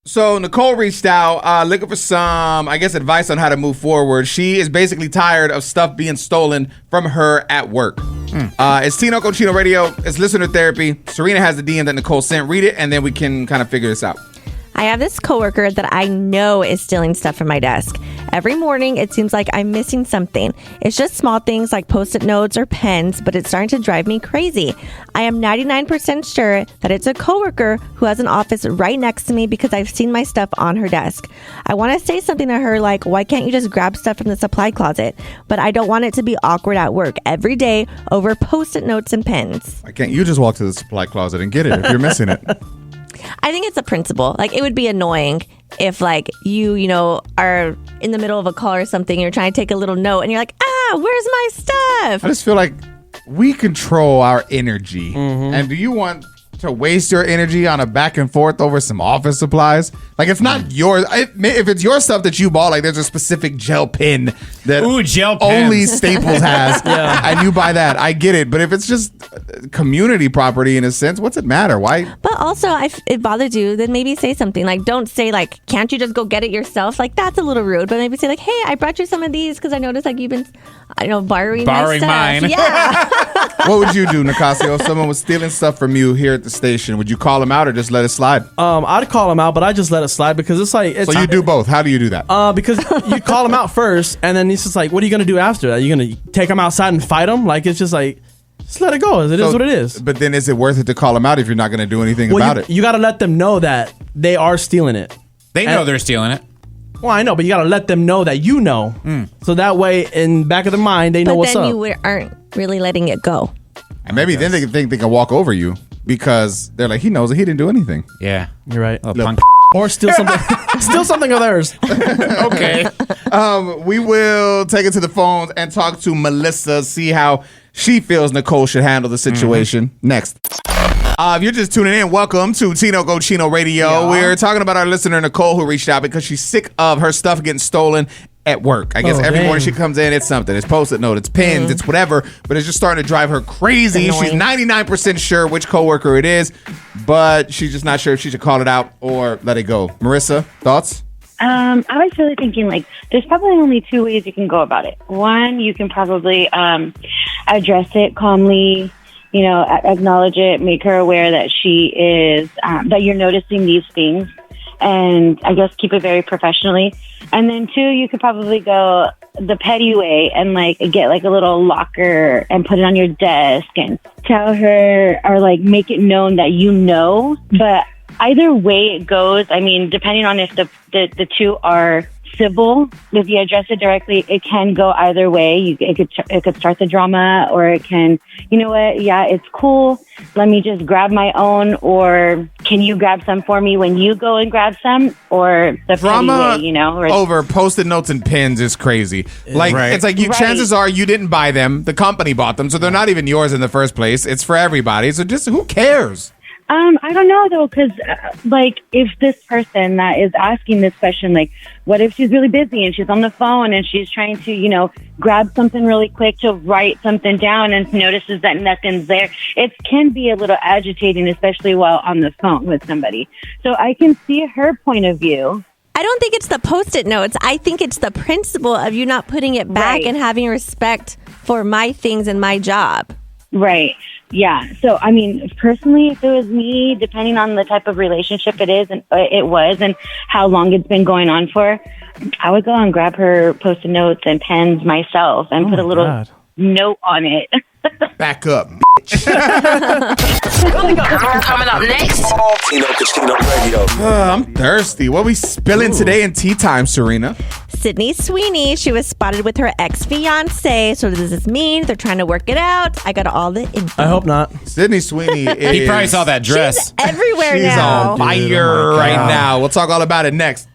So Nicole reached out looking for some, I guess, advice on how to move forward. She is basically tired of stuff being stolen from her at work. It's Tino Cochino Radio. It's listener therapy. Serina has the DM that Nicole sent. Read it, and then we can kind of figure this out. I have this coworker that I know is stealing stuff from my desk. Every morning, it seems like I'm missing something. It's just small things like Post-it notes or pens, but it's starting to drive me crazy. I am 99% sure that it's a coworker who has an office right next to me because I've seen my stuff on her desk. I want to say something to her like, why can't you just grab stuff from the supply closet? But I don't want it to be awkward at work every day over Post-it notes and pens. Why can't you just walk to the supply closet and get it if you're missing it? I think it's a principle. Like, it would be annoying if, like, you are in the middle of a call or something, and you're trying to take a little note, and you're like, where's my stuff? I just feel like we control our energy. And do you want to waste your energy on a back and forth over some office supplies? Like, it's not yours. If it's your stuff that you bought, like there's a specific gel pen that gel only Staples has, and you buy that, I get it. But if it's just community property in a sense, what's it matter? Why? But also, if it bothers you, then maybe say something. Like, don't say, like, can't you just go get it yourself? Like, that's a little rude. But maybe say, like, hey, I brought you some of these because I noticed, like, you've been, borrowing my stuff. Mine. Yeah. What would you do, Nicasio, if someone was stealing stuff from you here at the station? Would you call them out or just let it slide? I'd call them out, but I just let it slide because it's like... So you do both. How do you do that? Because you call them out first, and then it's just like, what are you going to do after that? Are you going to take them outside and fight them? Like, it's just like... Just let it go. It is what it is. But then is it worth it to call them out if you're not going to do anything about it? You got to let them know that they are stealing it. They know they're stealing it. Well, I know, but you got to let them know that you know. So that way, in the back of their mind, they know what's up. But then you aren't really letting it go. And maybe then they can think they can walk over you because they're like, he knows that he didn't do anything. Yeah. You're right. Punk. Or steal something. Steal something of theirs. Okay. We will take it to the phones and talk to Melissa, see how she feels Nicole should handle the situation. Next. If you're just tuning in, welcome to Tino Cochino Radio. Yeah. We're talking about our listener, Nicole, who reached out because she's sick of her stuff getting stolen at work. I guess every morning she comes in, it's something. It's Post-it note, it's pins, it's whatever, but it's just starting to drive her crazy. She's 99% sure which coworker it is, but she's just not sure if she should call it out or let it go. Marissa, thoughts? I was really thinking, like, there's probably only two ways you can go about it. One, you can probably address it calmly, acknowledge it, make her aware that she is, that you're noticing these things, and I guess keep it very professionally. And then two, you could probably go the petty way and like get like a little locker and put it on your desk and tell her or like make it known that you know. But either way it goes, I mean, depending on if the two are civil, if you address it directly, it can go either way. It could start the drama, or it can, you know what? Yeah, it's cool. Let me just grab my own, or can you grab some for me when you go and grab some? Or the drama way, or over Post-it notes and pens is crazy. Like it's like chances are you didn't buy them. The company bought them, so they're not even yours in the first place. It's for everybody. So just who cares? I don't know, though, because, like, if this person that is asking this question, like, what if she's really busy and she's on the phone and she's trying to, grab something really quick to write something down and notices that nothing's there? It can be a little agitating, especially while on the phone with somebody. So I can see her point of view. I don't think it's the Post-it notes. I think it's the principle of you not putting it back and having respect for my things and my job. Right. Yeah. So, I mean, personally, if it was me, depending on the type of relationship it is and how long it's been going on for, I would go and grab her Post-it notes and pens myself and put a little note on it. Back up. Coming up next. Tino Cochino Radio. I'm thirsty. What we spilling today in tea time, Serina? Sydney Sweeney, she was spotted with her ex-fiance. So does this mean they're trying to work it out? I got all the info. I hope not. Sydney Sweeney is... He probably saw that dress. She's everywhere She's now. on fire right now. We'll talk all about it next.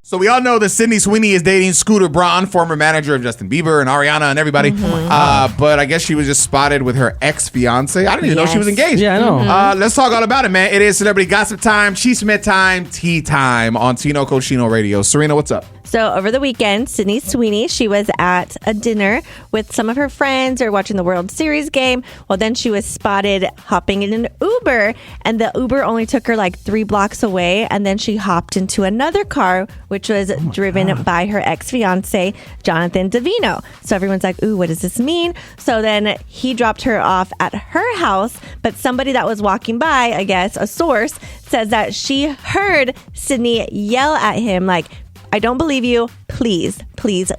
So we all know that Sydney Sweeney is dating Scooter Braun, former manager of Justin Bieber and Ariana and everybody. But I guess she was just spotted with her ex-fiance. I didn't even know she was engaged. Yeah, I know. Let's talk all about it, man. It is celebrity gossip time, Cheese Smith time, tea time on Tino Cochino Radio. Serena, what's up? So over the weekend, Sydney Sweeney, she was at a dinner with some of her friends or watching the World Series game. Well, then she was spotted hopping in an Uber, and the Uber only took her like 3 blocks away. And then she hopped into another car, which was driven by her ex-fiance, Jonathan Davino. So everyone's like, ooh, what does this mean? So then he dropped her off at her house, but somebody that was walking by, I guess, a source, says that she heard Sydney yell at him like, I don't believe you. Please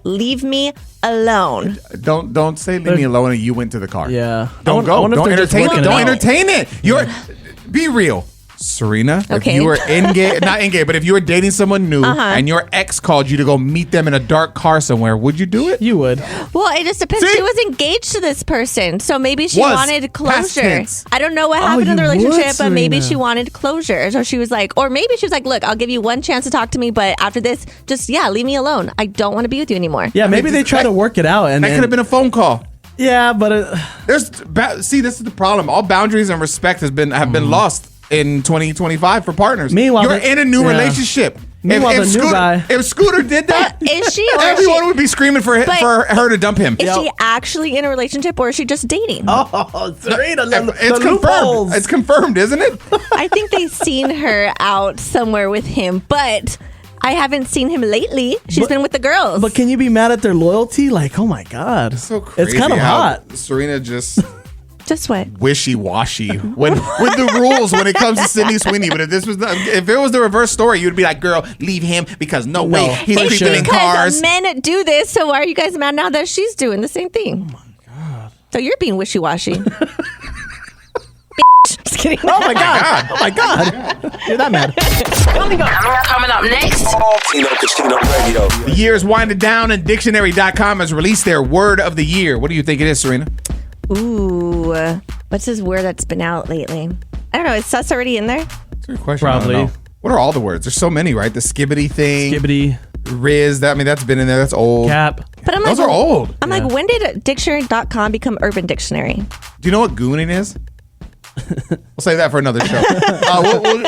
leave me alone. Don't say leave me alone and you went to the car. Yeah. Don't go. Don't entertain it. Don't entertain it. Be real. Serena, Okay. if you were not engaged, but if you were dating someone new and your ex called you to go meet them in a dark car somewhere, would you do it? You would. Well, it just depends. See? She was engaged to this person, so maybe she Was. wanted Past closure. tense. I don't know what happened in the you would, relationship, but maybe Serena. she wanted closure. So she was like, or maybe she was like, look, I'll give you one chance to talk to me, but after this, just, leave me alone. I don't want to be with you anymore. Yeah, maybe they try to work it out. And That could have been a phone call. Yeah, but This is the problem. All boundaries and respect have been lost in 2025 for partners. Meanwhile, you're in a new yeah. relationship. Meanwhile, the new guy- If Scooter did that, Is she? Or everyone would be screaming for her to dump him. Is she actually in a relationship or is she just dating? oh, Serena, It's confirmed. It's confirmed, isn't it? I think they've seen her out somewhere with him, but I haven't seen him lately. She's been with the girls. But can you be mad at their loyalty? Like, oh my God. So crazy. It's kind of how hot. Serena just just what? wishy-washy with the rules when it comes to Sydney Sweeney. But if it was the reverse story, you'd be like, girl, leave him because no way he's It's creeping in because cars. men do this, so why are you guys mad now that she's doing the same thing? Oh my God. So you're being wishy-washy. Just kidding. Oh my God. Oh my God. You're that mad. Coming up next. Tino Casino Radio. The year is winding down, and Dictionary.com has released their word of the year. What do you think it is, Serena? Ooh, what's his word that's been out lately? I don't know. Is sus already in there? That's a good question. Probably. I don't know. What are all the words? There's so many, right? The skibbity thing, Skibbity, Riz. That's been in there. That's old. cap. But I'm Those like, are old. I'm like, when did Dictionary.com become Urban Dictionary? Do you know what gooning is? We'll save that for another show.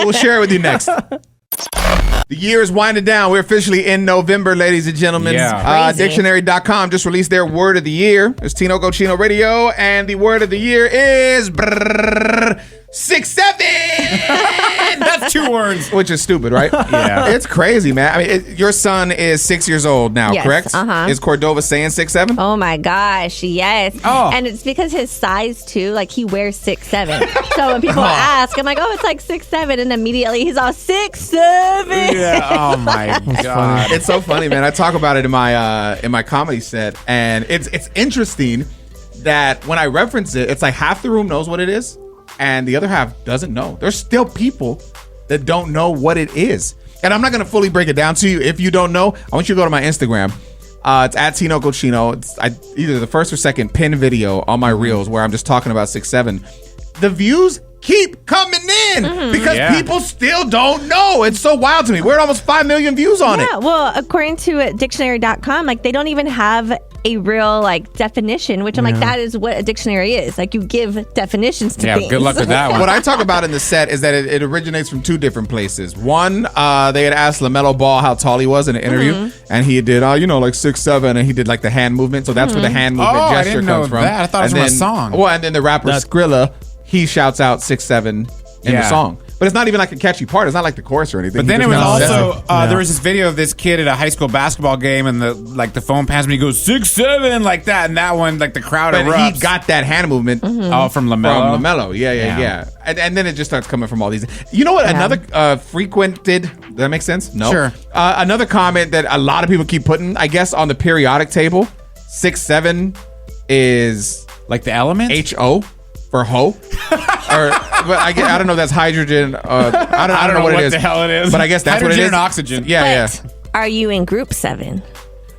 We'll share it with you next. The year is winding down. We're officially in November, ladies and gentlemen. Yeah. Crazy. Dictionary.com just released their word of the year. It's Tino Go Chino Radio, and the word of the year is 6'7". That's 2 words. Which is stupid, right? Yeah. It's crazy, man. I mean, your son is 6 years old now, Yes, correct? uh-huh. Is Cordova saying 6'7"? Oh my gosh, yes. Oh. And it's because his size too. Like he wears 6'7". So when people ask, I'm like, oh, it's like 6'7", and immediately he's all 6'7". Yeah. Oh my God. It's so funny, man. I talk about it in my comedy set, and it's interesting that when I reference it, it's like half the room knows what it is, and the other half doesn't know. There's still people that don't know what it is, and I'm not gonna fully break it down to you. If you don't know, I want you to go to my Instagram. It's at Tino Cochino. It's either the first or second pin video on my reels where I'm just talking about 6'7". The views keep coming in because people still don't know. It's so wild to me. We're at almost 5 million views on it. Yeah, well, according to dictionary.com, like they don't even have a real like definition, which I'm like, that is what a dictionary is. Like you give definitions to things. Good luck with that one. What I talk about in the set is that it originates from 2 different places. One, they had asked LaMelo Ball how tall he was in an interview, and he did, like 6'7", and he did like the hand movement. So that's where the hand movement Oh, I gesture didn't know comes from. that. I thought it was And from a then- song. Well, and then the rapper Skrilla, he shouts out 6'7" in the Yeah. song. But it's not even like a catchy part. It's not like the chorus or anything. But He then it just was kinda says also there was this video of this kid at a high school basketball game, and the phone passed me. He goes 6'7" like that, and that one like the crowd But erupts. he got that hand movement Oh, from LaMelo. from LaMelo. Yeah. And then it just starts coming from all these. You know what? Another frequented. Does that make sense? No. Sure. Another comment that a lot of people keep putting, I guess, on the periodic table, 6'7" is Like the element. HO for ho. But I don't know if that's hydrogen. I don't know what it is. the hell it is. But I guess that's what it Hydrogen is. and oxygen. Yeah. But are you in group 7?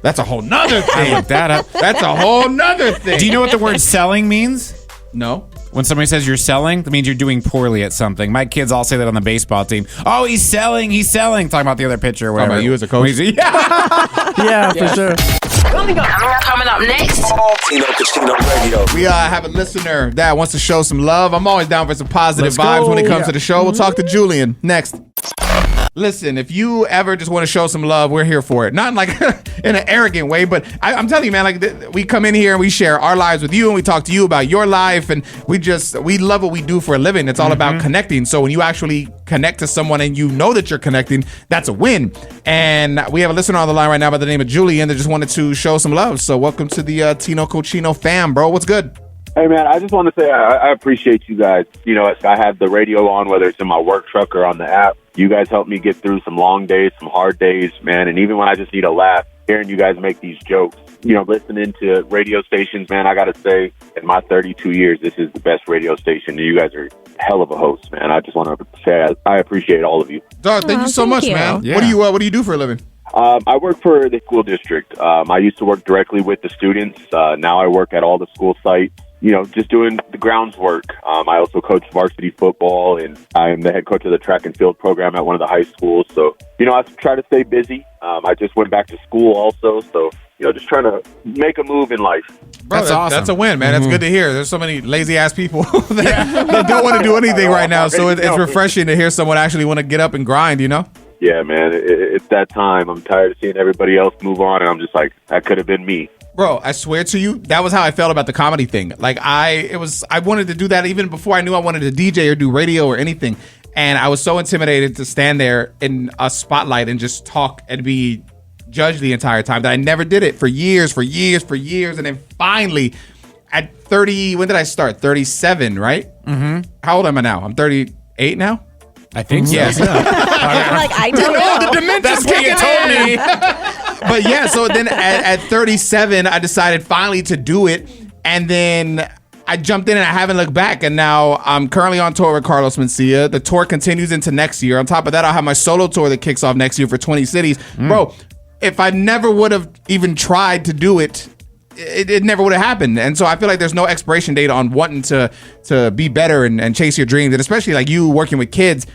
That's a whole nother I thing. looked that up. That's a whole nother thing. Do you know what the word selling means? No. When somebody says you're selling, that means you're doing poorly at something. My kids all say that on the baseball team. Oh, he's selling. Talking about the other pitcher or whatever. about you as a coach? Yeah. Yeah, for sure. Coming up next. Tino Casino Radio. We have a listener that wants to show some love. I'm always down for some positive Let's vibes go. when it comes to the show. We'll talk to Julian next. Listen, if you ever just want to show some love, we're here for it. Not like in an arrogant way, but I'm telling you, man, like we come in here and we share our lives with you and we talk to you about your life, and we love what we do for a living. It's all about connecting. So when you actually connect to someone and you know that you're connecting, that's a win. And we have a listener on the line right now by the name of Julian that just wanted to show some love. So welcome to the Tino Cochino fam, bro. What's good? Hey, man, I just want to say I appreciate you guys. You know, I have the radio on, whether it's in my work truck or on the app. You guys help me get through some long days, some hard days, man. And even when I just need a laugh, hearing you guys make these jokes, you know, listening to radio stations, man, I got to say, in my 32 years, this is the best radio station. You guys are hell of a host, man. I just want to say I appreciate all of you. Dog, thank you so much, man. Yeah. What do you do for a living? I work for the school district. I used to work directly with the students. Now I work at all the school sites. You know, just doing the grounds work. I also coach varsity football, and I am the head coach of the track and field program at one of the high schools. So, you know, I try to stay busy. I just went back to school also. So, you know, just trying to make a move in life. Bro, That's awesome. That's a win, man. That's good to hear. There's so many lazy ass people that don't want to do anything right now. So it's refreshing to hear someone actually want to get up and grind, you know? Yeah, man, it's that time. I'm tired of seeing everybody else move on, and I'm just like, that could have been me. Bro, I swear to you, that was how I felt about the comedy thing. Like I wanted to do that even before I knew I wanted to DJ or do radio or anything. And I was so intimidated to stand there in a spotlight and just talk and be judged the entire time that I never did it for years. And then finally at 30, when did I start? 37, right? Mm-hmm. How old am I now? I'm 38 now? I think so. Yes. Like, I don't know. The dementia's That's what you kicking told in. But yeah, so then at 37, I decided finally to do it. And then I jumped in and I haven't looked back. And now I'm currently on tour with Carlos Mencia. The tour continues into next year. On top of that, I'll have my solo tour that kicks off next year for 20 cities. Bro, if I never would have even tried to do it, it never would have happened. And so I feel like there's no expiration date on wanting to be better and chase your dreams. And especially like you working with kids,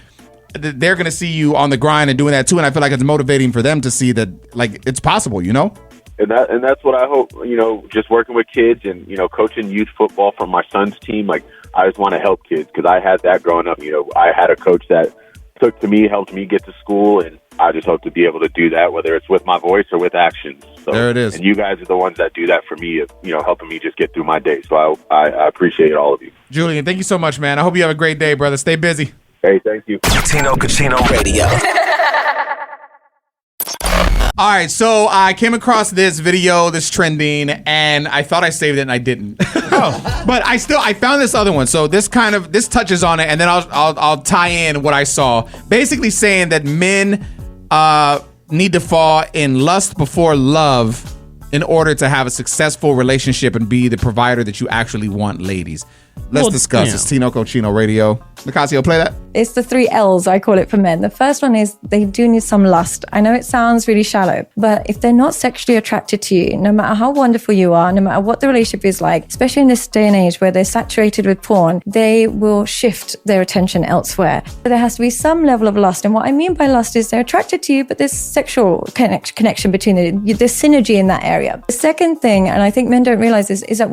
they're going to see you on the grind and doing that too. And I feel like it's motivating for them to see that like it's possible, you know? And that's what I hope, you know, just working with kids and, you know, coaching youth football for my son's team. Like, I just want to help kids because I had that growing up. You know, I had a coach that took to me, helped me get to school, and I just hope to be able to do that, whether it's with my voice or with actions. So, there it is. And you guys are the ones that do that for me, you know, helping me just get through my day. So I appreciate all of you. Julian, thank you so much, man. I hope you have a great day, brother. Stay busy. Hey, thank you. Tino Cochino Radio. All right, so I came across this video that's trending, and I thought I saved it, and I didn't. But I found this other one. So this touches on it, and then I'll tie in what I saw. Basically saying that men need to fall in lust before love in order to have a successful relationship and be the provider that you actually want, ladies. Let's discuss. It's Tino Cochino Radio. Nicasio, play that. It's the 3 L's, I call it, for men. The first one is they do need some lust. I know it sounds really shallow, but if they're not sexually attracted to you, no matter how wonderful you are, no matter what the relationship is like, especially in this day and age where they're saturated with porn, they will shift their attention elsewhere. So there has to be some level of lust. And what I mean by lust is they're attracted to you, but there's sexual connection between there's synergy in that area. The second thing, and I think men don't realize this, is that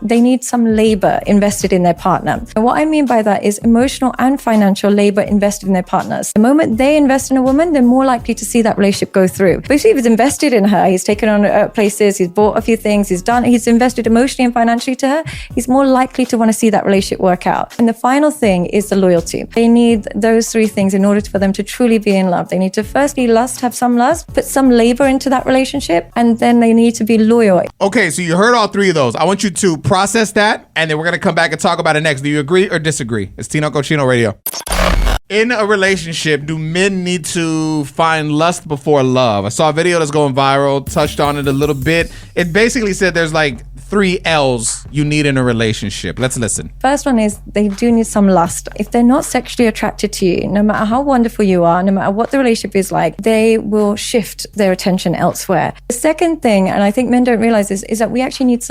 they need some labor invested in their partner. And what I mean by that is emotional and financial labor invested in their partners. The moment they invest in a woman, they're more likely to see that relationship go through. Especially if he's invested in her, he's taken on places, he's bought a few things, he's invested emotionally and financially to her, he's more likely to want to see that relationship work out. And the final thing is the loyalty. They need those 3 things in order for them to truly be in love. They need to firstly have some lust, put some labor into that relationship, and then they need to be loyal. Okay, so you heard all 3 of those. I want you to process that, and then we're going to come back and talk about it next. Do you agree or disagree? It's Tino Cochino Radio. In a relationship, do men need to find lust before love? I saw a video that's going viral, touched on it a little bit. It basically said there's like 3 L's you need in a relationship. Let's listen. First one is they do need some lust. If they're not sexually attracted to you, no matter how wonderful you are, no matter what the relationship is like, they will shift their attention elsewhere. The second thing, and I think men don't realize this, is that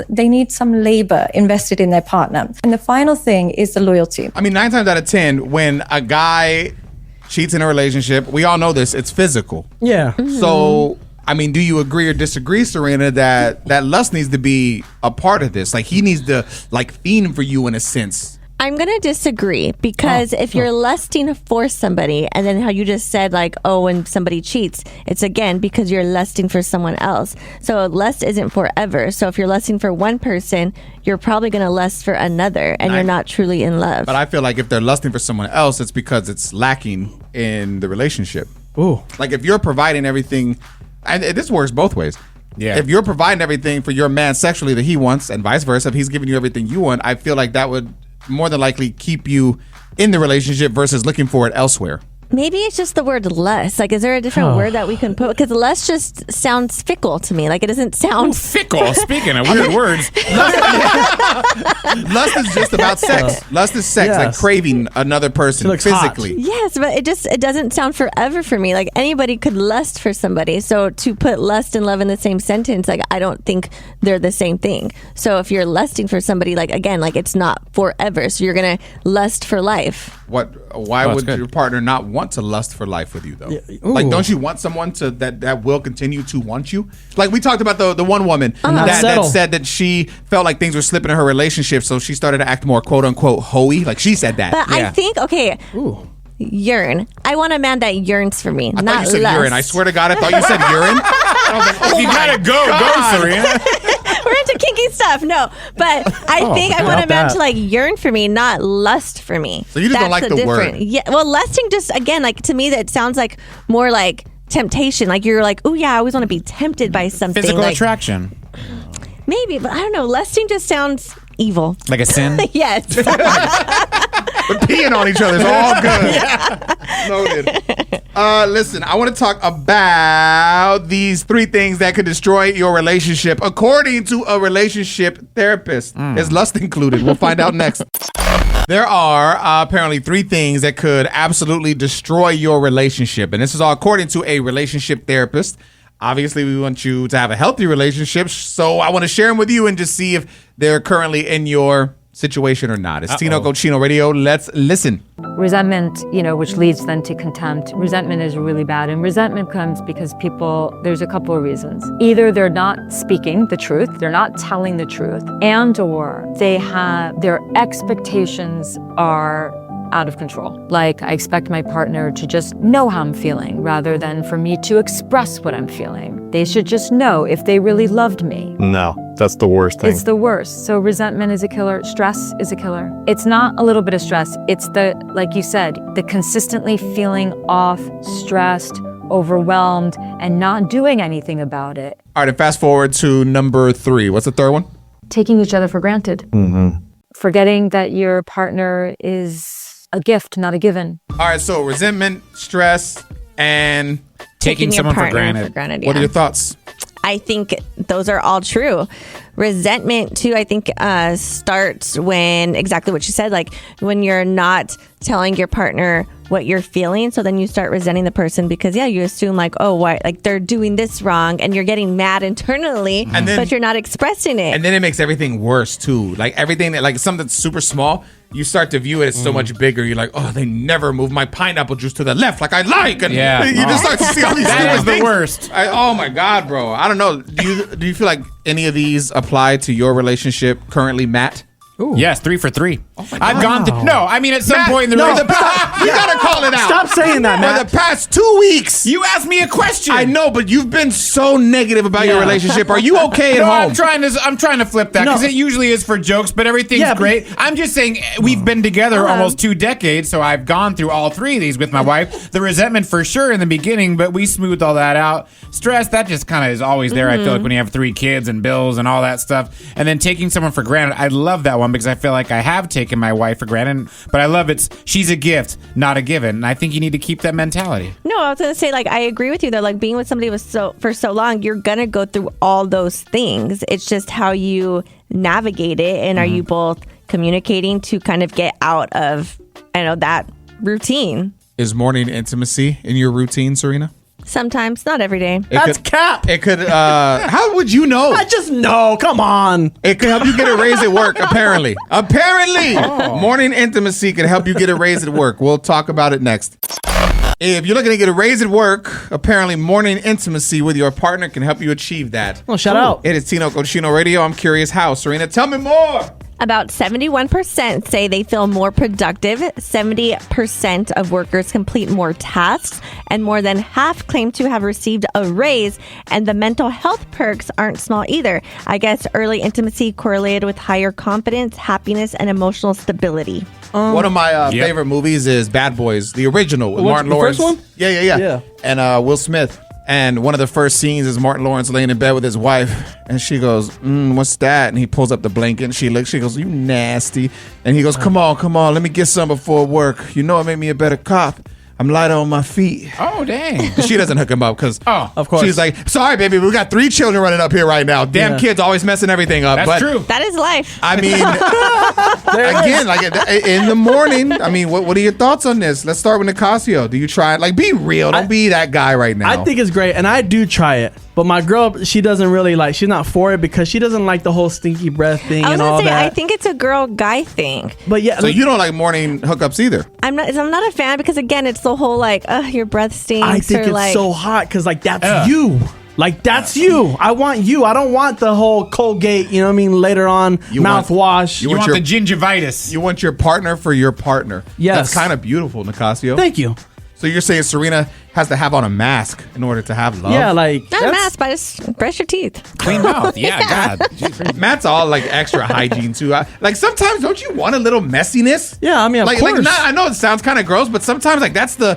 they need some labor invested in their partner. And the final thing is the loyalty. I mean, 9 times out of 10, when a guy cheats in a relationship, we all know this, it's physical. Yeah. So, I mean, do you agree or disagree, Serina, that lust needs to be a part of this? Like, he needs to, like, fiend for you in a sense. I'm going to disagree because if you're lusting for somebody, and then how you just said, like, oh, when somebody cheats, it's again because you're lusting for someone else. So lust isn't forever. So if you're lusting for one person, you're probably going to lust for another, and you're not truly in love. But I feel like if they're lusting for someone else, it's because it's lacking in the relationship. Ooh. Like if you're providing everything, and this works both ways. Yeah. If you're providing everything for your man sexually that he wants, and vice versa, if he's giving you everything you want, I feel like that would more than likely keep you in the relationship versus looking for it elsewhere. Maybe it's just the word lust. Like, is there a different word that we can put? Because lust just sounds fickle to me. Like, it doesn't sound Fickle. Speaking of weird words. Lust is just about sex. Lust is sex, like Yes. craving another person She looks hot. physically. Yes, but it doesn't sound forever for me. Like, anybody could lust for somebody. So to put lust and love in the same sentence, like, I don't think they're the same thing. So if you're lusting for somebody, like, again, like, it's not forever. So you're gonna lust for life. Why that's would good. your partner not want to lust for life with you though? Ooh. Like, don't you want someone to that will continue to want you? Like we talked about the one woman that Settle. said that she felt like things were slipping in her relationship, so she started to act more quote unquote hoey. Like she said that. But I think, okay, yearn. I want a man that yearns for me, I not thought you said lust. urine. I swear to God, I thought you said urine. I was like, oh You my gotta go, God. Serena. We're into kinky stuff. No, but I think I want a about man that. to like yearn for me, not lust for me. So you just don't like the word. Yeah. Well, lusting just again, like to me, that sounds like more like temptation. Like you're like, oh yeah, I always want to be tempted by something. Physical like, attraction. maybe, but I don't know. Lusting just sounds evil. Like a sin? Yes. But peeing on each other is all good. Noted. Listen, I want to talk about these 3 things that could destroy your relationship. According to a relationship therapist, is lust included? We'll find out next. There are apparently 3 things that could absolutely destroy your relationship. And this is all according to a relationship therapist. Obviously, we want you to have a healthy relationship. So I want to share them with you and just see if they're currently in your situation or not. It's Tino Go Chino Radio. Let's listen. Resentment, which leads then to contempt. Resentment is really bad. And resentment comes because there's a couple of reasons. Either they're not speaking the truth, they're not telling the truth, and or their expectations are out of control. Like, I expect my partner to just know how I'm feeling rather than for me to express what I'm feeling. They should just know if they really loved me. No, that's the worst thing. It's the worst. So resentment is a killer. Stress is a killer. It's not a little bit of stress. It's like you said, the consistently feeling off, stressed, overwhelmed, and not doing anything about it. All right, and fast forward to number 3. What's the third one? Taking each other for granted. Forgetting that your partner is a gift, not a given. All right, so resentment, stress, and Taking your someone for partner granted. what are yeah. your thoughts? I think those are all true. Resentment, too, I think starts when, exactly what you said, like when you're not telling your partner what you're feeling. So then you start resenting the person because, you assume like, oh, why, like they're doing this wrong, and you're getting mad internally, but you're not expressing it. And then it makes everything worse, too. Like everything that, like something that's super small, you start to view it as so much bigger. You're like, oh, they never move my pineapple juice to the left like I like. And you just start to see all these That stupid is the things. worst. Oh my God, bro. I don't know. Do you feel like any of these apply to your relationship currently, Matt? Yes, 3 for 3. I've gone through. No, I mean at some Matt, point in the no, relationship. you gotta call it out. Stop saying that, For Matt. the past 2 weeks, You asked me a question. I know, but you've been so negative about your relationship. Are you okay at No, home? I'm trying to flip that because No. it usually is for jokes, but everything's Yeah, but- great. I'm just saying we've been together almost 2 decades, so I've gone through all 3 of these with my wife. The resentment for sure in the beginning, but we smoothed all that out. Stress, that just kind of is always there. I feel like when you have 3 kids and bills and all that stuff, and then taking someone for granted. I love that one because I feel like I have taken my wife for granted, but I love she's a gift, not a given. And I think you need to keep that mentality. No, I was gonna say, like, I agree with you though. Like, being with somebody for so long, you're gonna go through all those things. It's just how you navigate it, and are you both communicating to kind of get out of, that routine? Is morning intimacy in your routine, Serena? Sometimes, not every day. That's cap. It could. How would you know? I just know. Come on. It could help you get a raise at work. Apparently, morning intimacy could help you get a raise at work. We'll talk about it next. If you're looking to get a raise at work, apparently morning intimacy with your partner can help you achieve that. Oh, shout out. It is Tino Go Chino Radio. I'm curious how. Serena, tell me more. About 71% say they feel more productive. 70% of workers complete more tasks, and more than half claim to have received a raise. And the mental health perks aren't small either. I guess early intimacy correlated with higher confidence, happiness, and emotional stability. One of my favorite movies is Bad Boys, the original with Martin Lawrence. The first one? Yeah. And Will Smith. And one of the first scenes is Martin Lawrence laying in bed with his wife, and she goes, "What's that?" And he pulls up the blanket, and she looks. She goes, "You nasty." And he goes, "Come on, let me get some before work. You know it made me a better cop. I'm lighter on my feet." Oh, dang. She doesn't hook him up because, of course, she's like, "Sorry, baby, we got 3 children running up here right now. Damn kids always messing everything up." That's true. That is life. I mean, again, like in the morning. I mean, what are your thoughts on this? Let's start with Nicasio. Do you try it? Like, be real. Don't be that guy right now. I think it's great, and I do try it. But my girl, she doesn't really like. She's not for it because she doesn't like the whole stinky breath thing and all that. I think it's a girl-guy thing. But yeah, so you don't like morning hookups either. I'm not a fan because again, it's the whole like, your breath stinks. I think it's like, so hot because like that's you. Like that's you. I want you. I don't want the whole Colgate. You know what I mean? Later on, mouthwash. You want the gingivitis. You want your partner for your partner. Yes, that's kind of beautiful, Nicasio. Thank you. So you're saying Serena has to have on a mask in order to have love? Yeah, like not a mask, but just brush your teeth. Clean mouth. Yeah, God. Matt's all like extra hygiene too. Like sometimes don't you want a little messiness? Yeah, I mean, of course. I know it sounds kind of gross, but sometimes like that's the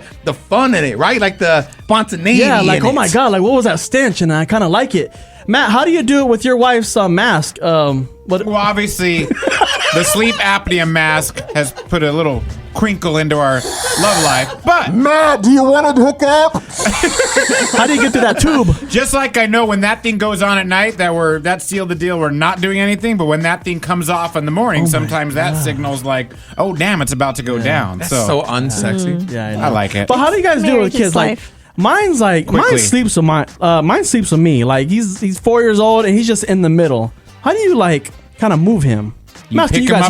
fun in it, right? Like the spontaneity. Yeah, like in oh my God, like what was that stench? And I kind of like it. Matt, how do you do it with your wife's mask? Well, obviously, the sleep apnea mask has put a little crinkle into our love life. But Matt, do you want to hook up? How do you get through that tube? Just like I know when that thing goes on at night that sealed the deal. We're not doing anything. But when that thing comes off in the morning, sometimes that signals like, oh damn, it's about to go down. That's so unsexy. Yeah, I like it. But how do you guys do it with kids? Like mine sleeps with mine sleeps with me. Like he's 4 years old and he's just in the middle. How do you like kind of move him? You pick him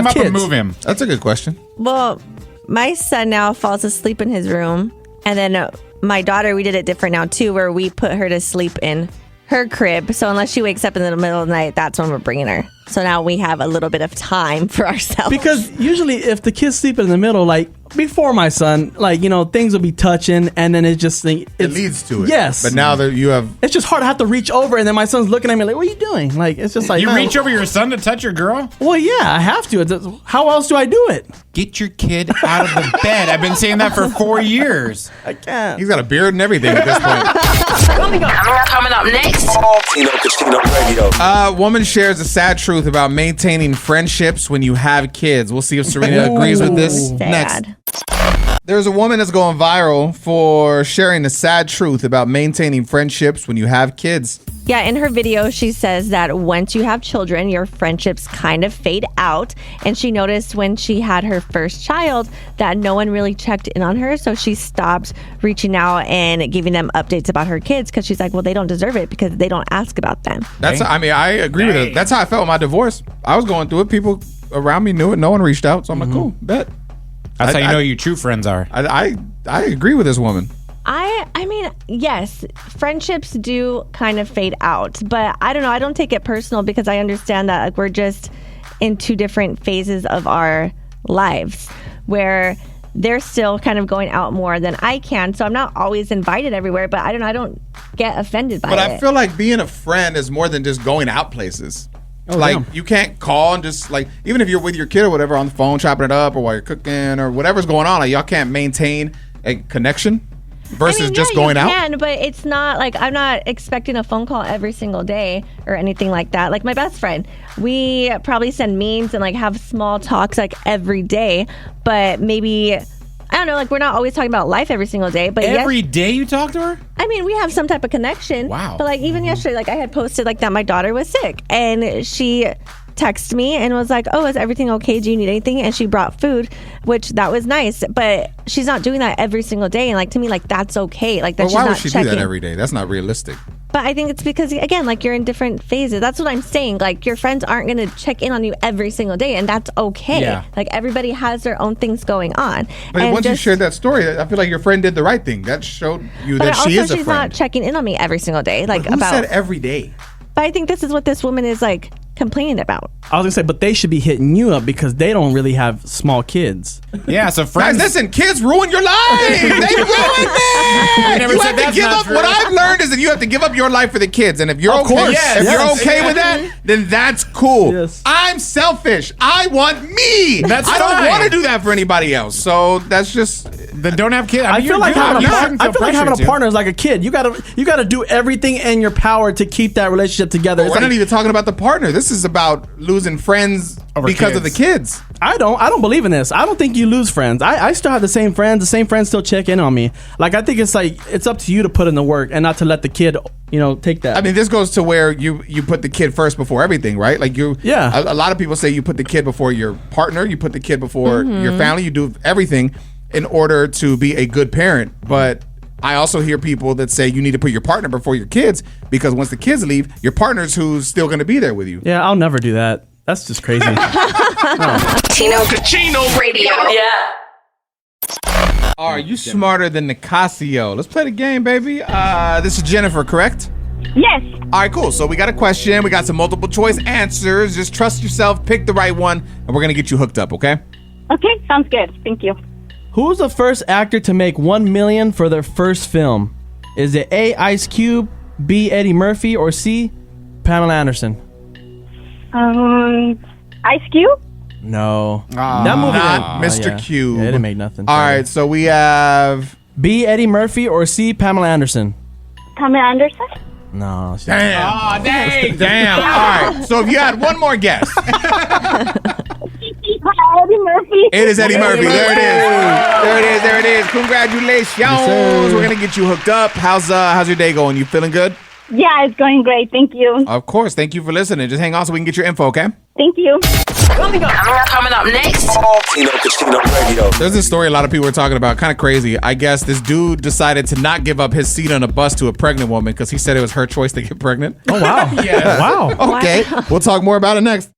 up and move him. That's a good question. Well, my son now falls asleep in his room, and then my daughter, we did it different now too, where we put her to sleep in her crib. So unless she wakes up in the middle of the night, that's when we're bringing her. So now we have a little bit of time for ourselves. Because usually if the kids sleep in the middle, like before my son, like, you know, things will be touching and then it leads to it. Yes. But now that you have... It's just hard to have to reach over and then my son's looking at me like, what are you doing? Like, it's just like... You reach over your son to touch your girl? Well, yeah, I have to. How else do I do it? Get your kid out of the bed. I've been saying that for 4 years. I can't. He's got a beard and everything at this point. Coming up next. Tino Radio. Woman shares a sad truth about maintaining friendships when you have kids. We'll see if Serena agrees with this next. There's a woman that's going viral for sharing the sad truth about maintaining friendships when you have kids. Yeah, in her video, she says that once you have children, your friendships kind of fade out. And she noticed when she had her first child that no one really checked in on her. So she stopped reaching out and giving them updates about her kids because she's like, well, they don't deserve it because they don't ask about them. I agree with it. That's how I felt with my divorce. I was going through it. People around me knew it. No one reached out. So I'm like, cool, bet. That's how you know who your true friends are. I agree with this woman. I mean, yes, friendships do kind of fade out, but I don't know. I don't take it personal because I understand that like, we're just in two different phases of our lives where they're still kind of going out more than I can. So I'm not always invited everywhere, but I don't get offended by it. But I feel like being a friend is more than just going out places. You can't call and just like, even if you're with your kid or whatever on the phone chopping it up or while you're cooking or whatever's going on, like y'all can't maintain a connection versus just going out. You can, but it's not like I'm not expecting a phone call every single day or anything like that. Like my best friend, we probably send memes and like have small talks like every day, but maybe I don't know, like we're not always talking about life every single day. But every day you talk to her? I mean, we have some type of connection. Wow. But like even yesterday, like I had posted like that my daughter was sick and she texted me and was like, oh, is everything okay? Do you need anything? And she brought food, which that was nice. But she's not doing that every single day. And like to me, like that's okay. Like that. Why would she do that every day? That's not realistic. But I think it's because, again, like you're in different phases. That's what I'm saying. Like your friends aren't going to check in on you every single day, and that's okay. Yeah. Like everybody has their own things going on. But and once you shared that story, I feel like your friend did the right thing. That showed you that she is a friend. But she's not checking in on me every single day. Like who said every day? But I think this is what this woman is like complaining about? I was gonna say, but they should be hitting you up because they don't really have small kids. Yeah, so friends. Guys, listen, kids ruin your life. They ruin it. never You said have to that's give not up. true. What I've learned is that you have to give up your life for the kids, and if you're Of okay, course. if Yes. you're okay with that, then that's cool. Yes. I'm selfish. I want me. That's I don't fine. want to do that for anybody else. So that's just. Then don't have kids. I feel like having a partner. partner is like a kid. You gotta do everything in your power to keep that relationship together. We're It's not like, even talking about the partner. This is about losing friends Over because of the kids. kids. I don't believe in this. I don't think you lose friends. I still have the same friends. The same friends still check in on me. Like, I think it's up to you to put in the work and not to let the kid, take that. I mean, this goes to where you put the kid first before everything, right? Like Yeah. A lot of people say you put the kid before your partner, you put the kid before your family, you do everything in order to be a good parent. But I also hear people that say you need to put your partner before your kids because once the kids leave, your partner's who's still going to be there with you. Yeah, I'll never do that. That's just crazy. Tino Radio. Yeah. Are you smarter than Nicasio? Let's play the game, baby. This is Jennifer, correct? Yes. All right, cool. So we got a question. We got some multiple choice answers. Just trust yourself, pick the right one, and we're going to get you hooked up, okay? Okay, sounds good. Thank you. Who was the first actor to make $1 million for their first film? Is it A, Ice Cube, B, Eddie Murphy, or C, Pamela Anderson? Ice Cube? No. That movie Not didn't- Mr. Cube. Yeah, it didn't make nothing. All right, so we have... B, Eddie Murphy, or C, Pamela Anderson? Pamela Anderson? No. Damn. Oh, dang. Damn. All right, so if you had one more guess. Eddie Murphy. It is Eddie Murphy. There it is. There it is. Congratulations. sir. We're going to get you hooked up. How's your day going? You feeling good? Yeah, it's going great. Thank you. Of course. Thank you for listening. Just hang on so we can get your info, okay? Thank you. Coming up next. Tino Casino Radio. There's this story a lot of people are talking about, kind of crazy. I guess this dude decided to not give up his seat on a bus to a pregnant woman because he said it was her choice to get pregnant. Oh, wow. Yeah. Wow. Okay, we'll talk more about it next.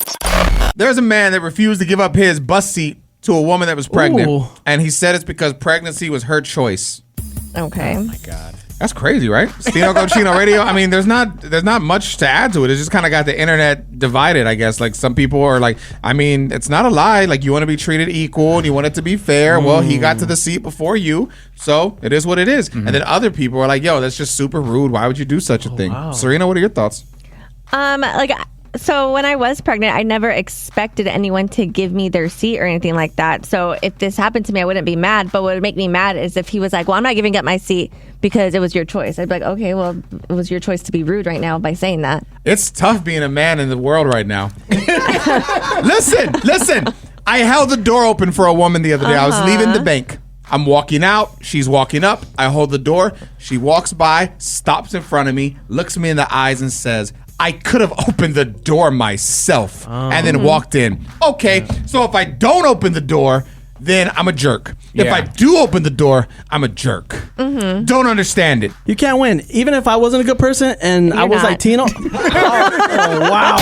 There's a man that refused to give up his bus seat to a woman that was pregnant, Ooh. and he said it's because pregnancy was her choice. Okay. Oh, my God. That's crazy, right? Tino Cochino Radio. I mean, there's not much to add to it. It's just kind of got the internet divided, I guess. Like some people are like, I mean, it's not a lie. Like you want to be treated equal and you want it to be fair. Well, he got to the seat before you, so it is what it is. And then other people are like, yo, that's just super rude. Why would you do such a thing? wow. Serena, what are your thoughts? So when I was pregnant, I never expected anyone to give me their seat or anything like that. So if this happened to me, I wouldn't be mad. But what would make me mad is if he was like, well, I'm not giving up my seat because it was your choice. I'd be like, okay, well, it was your choice to be rude right now by saying that. It's tough being a man in the world right now. Listen. I held the door open for a woman the other day. I was leaving the bank. I'm walking out. She's walking up. I hold the door. She walks by, stops in front of me, looks me in the eyes and says, I could have opened the door myself and then walked in. Okay, so if I don't open the door, then I'm a jerk. If Yeah. I do open the door, I'm a jerk. Don't understand it. You can't win. Even if I wasn't a good person and I You're was not. like Tino. Oh, wow.